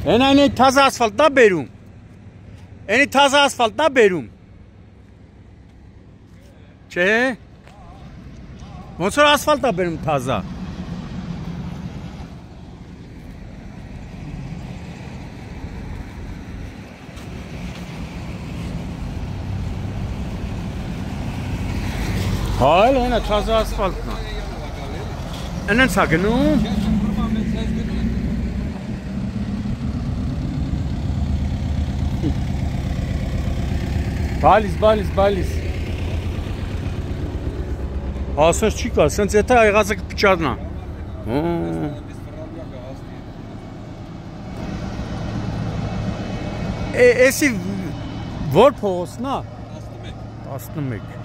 Այնի թազա ասֆալտ դա բերում։ Այնի թազա ասֆալտ դա բերում։ Չէ։ Ոնց որ ասֆալտ դա բերում թազա։ Հայլ հենա թազա ասֆալտն է։ Այնց է գնում։ Բալիս։ Ասես չի կա, սենց եթե այղազը կպճարնա։ Էսի որ փողոցն է։ 11։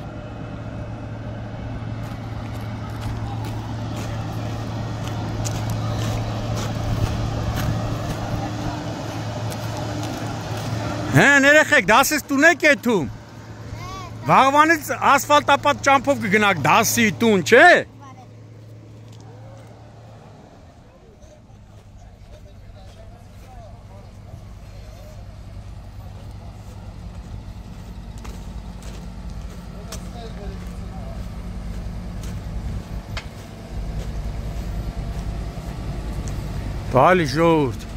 Հեն երեխեք, դասից տուն եք եթում։ Վաղվանից ասվալտապատ ճամփով կգնաք դասի տուն, չէ։ Բալի ժողովուրդ։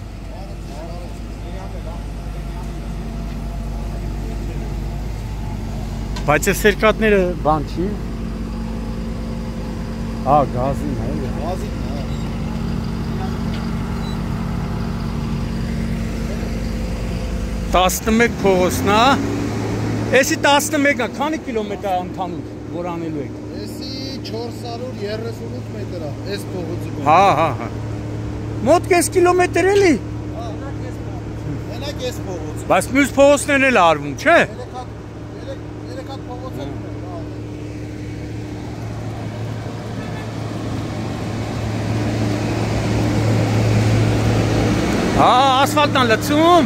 Բայց այս երկատները բան չի։ Հա, գազին է։ Գազին է։ Տասնմեկ փողոցն է։ Էսի 11-ը քանի կիլոմետր է ընդհանուր, որ անելու եք։ Էսի 438 մետր է, այս փողոցի։ Հա։ Մոտ կես կիլոմետր էլի։ Հա, մենակ այս փողոց։ Բայց մյուս փողոցներն էլ արվում, չէ։ Հա, ասֆալտան լցում։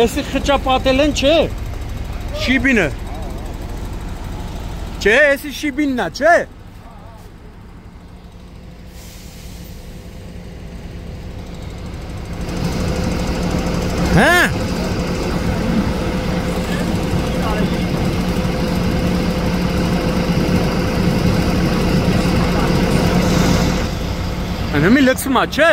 Էսի խճապատել են, չէ։ Շիբինը։ Չէ, էսի շիբինն է, չէ։ Հա։ Անամի լցում է, չէ։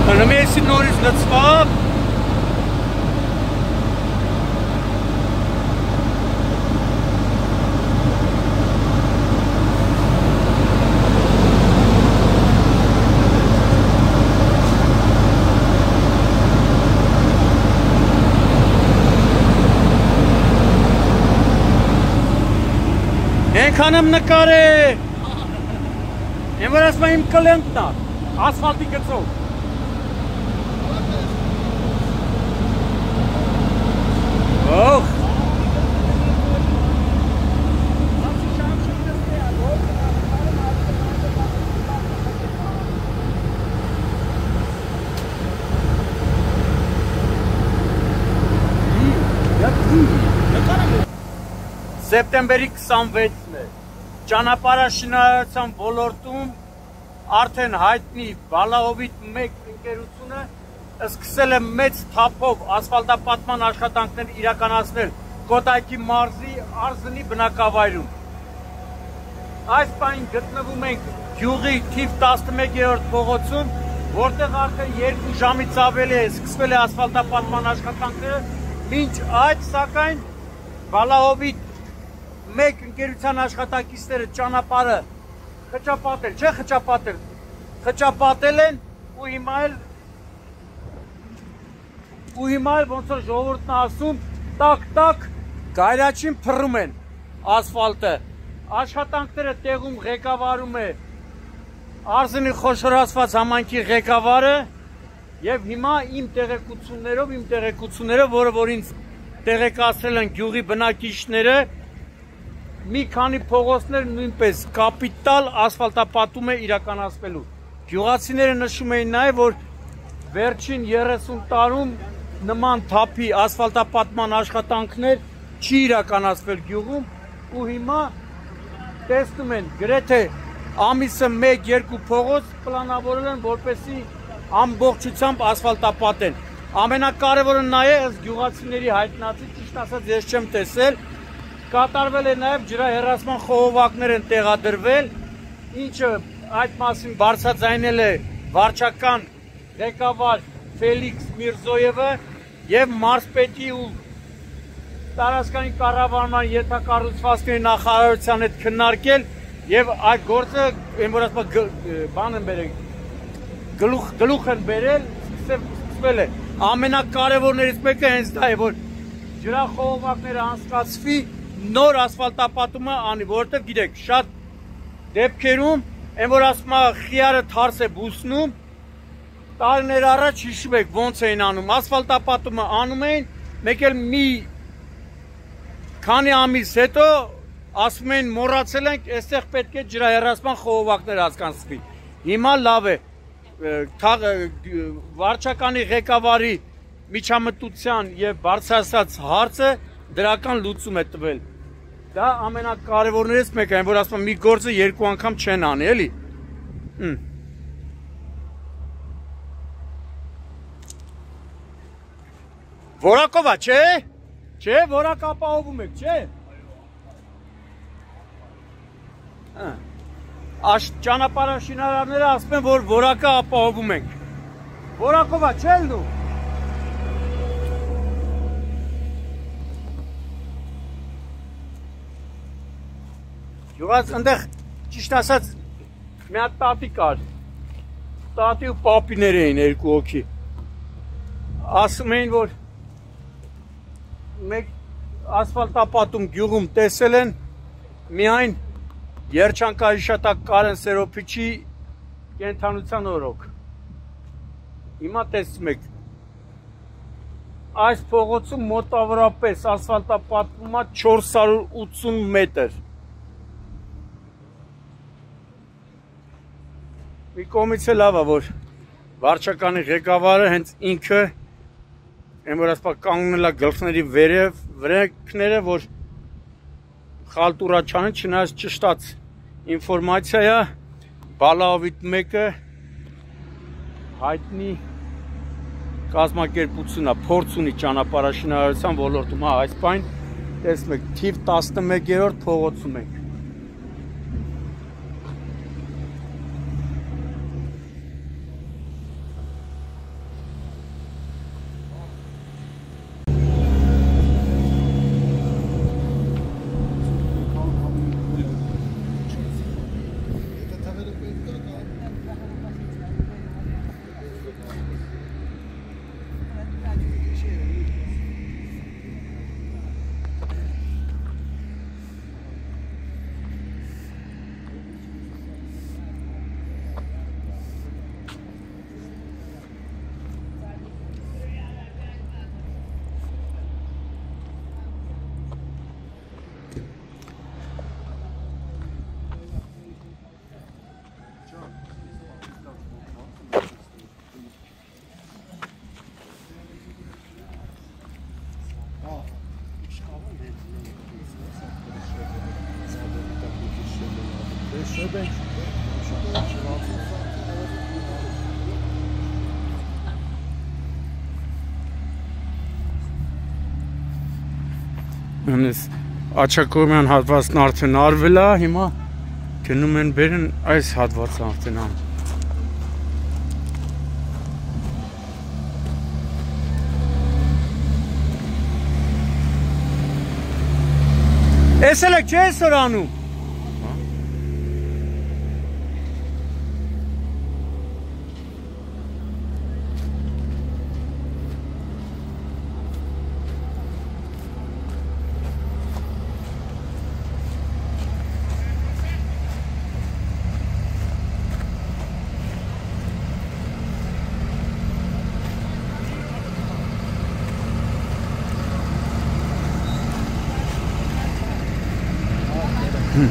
Անամի նորից լցվավ։ Ենքան եմ նկար է։ Եմ որ ասում իմ կլենտն է, ասվալտի գծով։ Oh. Սեպտեմբերի 26-ն է, ճանապարհաշինարարության ոլորտում արդեն հայտնի Բալահովիտ 1 ընկերությունը սկսել է մեծ թափով ասֆալտապատման աշխատանքներ իրականացնել Կոտայքի մարզի Արզնի բնակավայրում։ Այս պահին գտնվում ենք գյուղի թիվ 11-րդ փողոցում, որտեղ արդեն 2 ժամից ավելի է սկսվել է ասֆալտապատման աշխատանքները, մինչ այդ սակայն Բալահովիտ 1 ընկերության աշխատակիցները ճանապարհը խճապատել են ու հիմա էլ ոնց որ ժողովուրդն ասում տակ գայրաչին փռում են ասֆալտը։ Աշխատանքները տեղում ղեկավարում է Արզենի խոշորացված համայնքի ղեկավարը եւ հիմա իմ տեղեկություններով, որ ինձ տեղեկացրել են գյուղի բնակիչները, մի քանի փողոցներ նույնպես կապիտալ ասֆալտապատում է իրականացվելու։ Գյուղացիները նշում էին նաեւ, որ վերջին 30 տարում նման թափի ասֆալտապատման աշխատանքներ չի իրականացվել գյուղում ու հիմա տեսնում են գրեթե ամիսը 1-2 փողոց պլանավորել են, որպեսզի ամբողջությամբ ասֆալտապատեն։ Ամենակարևորը նա է, ըստ գյուղացիների հայտնածի, ճիշտ ասած ես չեմ տեսել, կատարվել է նաև ջրահեռացման խողովակներ են տեղադրվել, ինչը այդ մասին բարձրաձայնել է վարչական ղեկավար Ֆելիքս Միրզոևը եւ մարզպետի ու տարածքային կառավարման ենթակառուցվածքների նախարարության հետ քննարկել եւ այդ գործը որ ասում բան են բերել գլուխ են բերել սկսվել է ամենակարևորներից մեկը հենց դա է որ ջրախողովակները անցկացվի նոր ասֆալտապատումը անի որովհետեւ գիտեք շատ դեպքերում այն որ ասում է խիարը թարս է բուսնում տարիներ առաջ հիշում եք ոնց էին անում ասֆալտապատումը անում էին մեկ էլ մի քանի ամիս հետո ասում են մոռացել ենք, այստեղ պետք է ջրահեռացման խողովակներ անցկացվի։ Հիմա լավ է, վարչականի ղեկավարի միջամտության եւ բարձրացած հարցը դրական լուծում է տվել։ Դա ամենակարևորներից մեկը այն, որ ասում եմ մի գործը երկու անգամ չեն անի, էլի։ Որակով է, չէ՞։ Չէ, որակ ապահովում եք, չէ՞։ Ճանապարհաշինարարները ասում են, որ որակը ապահովում ենք։ Որակով է, չէ՞ լու։ Յուղած ընդեղ ճիշտ ասած մի հատ տատի կար։ Տատի ու պապիներ էին երկու հոգի։ Ասում էին, որ մեկ ասֆալտապատում գյուղում տեսել են միայն Երջանկահիշատակ Կարեն Սերոփիչի կենդանության օրոք։ Հիմա տեսնում եք այս փողոցում մոտավորապես ասֆալտապատվում է 480 մետր։ Մի կողմից է լավ է, որ վարչականի ղեկավարը հենց ինքը այն որ ասպա կանգնել է գլխների վրեքները, որ խալտուրա չանեն, չնայած ճշտած ինֆորմացիա է, Բալավիտ մեկը հայտնի կազմակերպություն է, փորձ ունի ճանապարհաշինարարության ոլորտում, այս բան տեսնում եք, թիվ 11-րդ փողոցում ենք։ Աչակոմյան հատվածն արդեն արվել է, հիմա գնում են բերեն այս հատվածը արդեն ան։ Էս էլ եք չէ այսօր անում։ Այս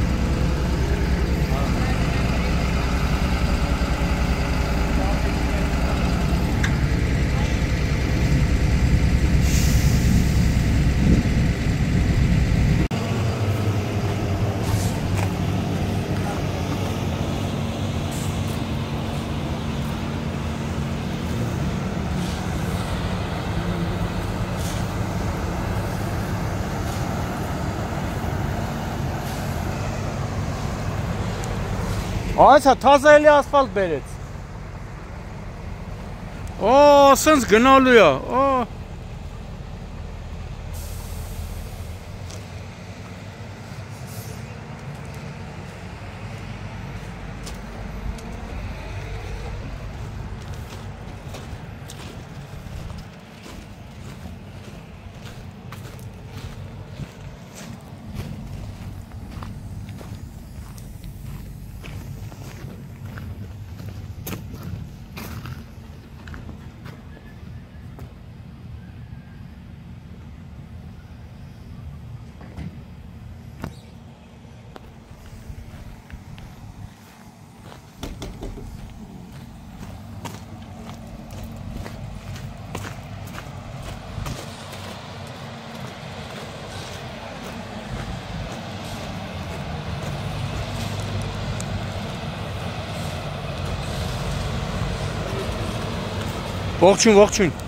հա թազա էլի ասֆալտ բերեց։ Օ, սենց գնալու է, օ։ Ողջույն, ողջույն։